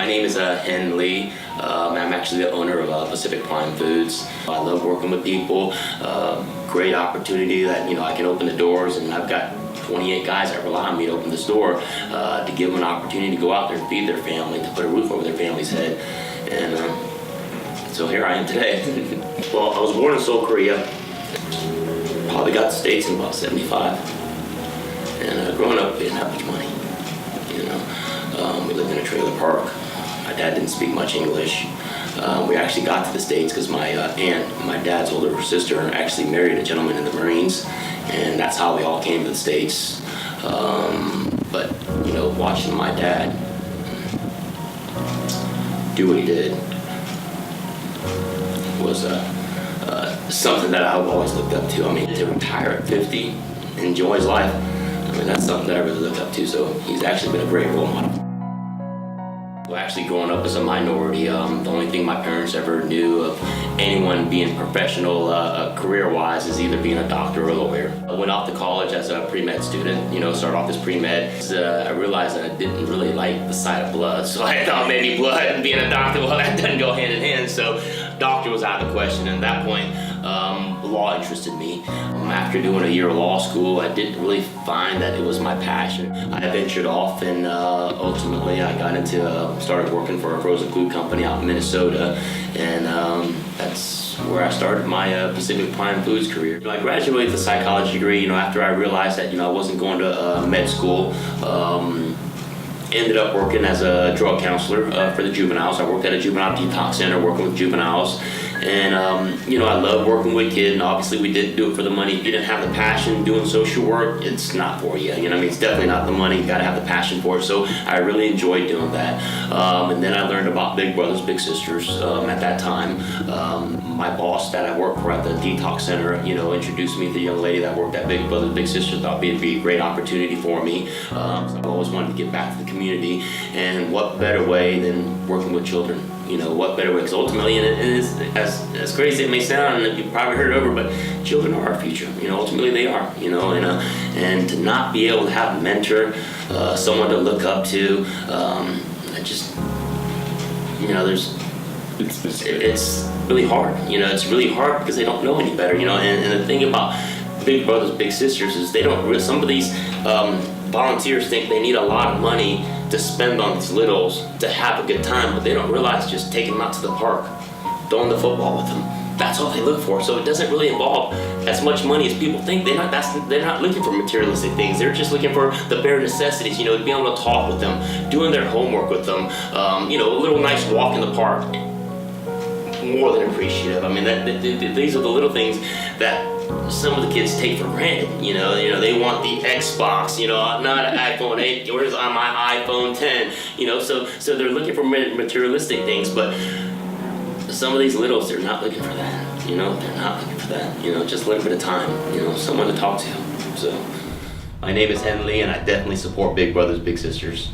name is Hyun Lee. I'm actually the owner of Pacific Prime Foods. I love working with people. Great opportunity that I can open the doors, and I've got 28 guys that rely on me to open this door to give them an opportunity to go out there and feed their family, to put a roof over their family's head. And so here I am today. Well, I was born in Seoul, Korea. Probably got to the States in about 75. And growing up, we didn't have much money. We lived in a trailer park. My dad didn't speak much English. We actually got to the States because my aunt, my dad's older sister, actually married a gentleman in the Marines, and that's how we all came to the States. But watching my dad do what he did was something that I've always looked up to. I mean, to retire at 50, enjoy his life, that's something that I really look up to. So he's actually been a great role model. Well, actually, growing up as a minority, the only thing my parents ever knew of anyone being professional career-wise is either being a doctor or a lawyer. I went off to college as a pre-med student, started off as pre-med. I realized that I didn't really like the sight of blood, so I thought maybe blood and being a doctor, well, that doesn't go hand in hand, so doctor was out of the question. And at that point, law interested me. After doing a year of law school, I didn't really find that it was my passion. I ventured off, and ultimately I got into, started working for a frozen food company out in Minnesota, and that's where I started my Pacific Prime Foods career. I graduated with a psychology degree, after I realized that, I wasn't going to med school. Ended up working as a drug counselor for the juveniles. I worked at a juvenile detox center working with juveniles. And, I love working with kids, and obviously we didn't do it for the money. If you didn't have the passion doing social work, it's not for you. It's definitely not the money. You gotta have the passion for it. So I really enjoyed doing that. And then I learned about Big Brothers, Big Sisters at that time. My boss that I worked for at the detox center, introduced me to the young lady that worked at Big Brothers, Big Sisters. Thought it'd be a great opportunity for me. So I've always wanted to give back to the community, and what better way than working with children? What better way? Because ultimately, and it is, as crazy as it may sound, and you've probably heard it over, but children are our future. Ultimately they are. And to not be able to have a mentor, someone to look up to, it's really hard. It's really hard because they don't know any better. And the thing about Big Brothers, Big Sisters is they don't. Some of these volunteers think they need a lot of money to spend on these littles to have a good time, but they don't realize just taking them out to the park, throwing the football with them, that's all they look for. So it doesn't really involve as much money as people think. They're not looking for materialistic things. They're just looking for the bare necessities, being able to talk with them, doing their homework with them, a little nice walk in the park. More than appreciative. I mean, these are the little things that some of the kids take for granted. They want the Xbox. Not an iPhone 8. Where's on my iPhone 10? So they're looking for materialistic things. But some of these littles, they're not looking for that. They're not looking for that. Just a little bit of time. Someone to talk to. So my name is Hyun Lee, and I definitely support Big Brothers, Big Sisters.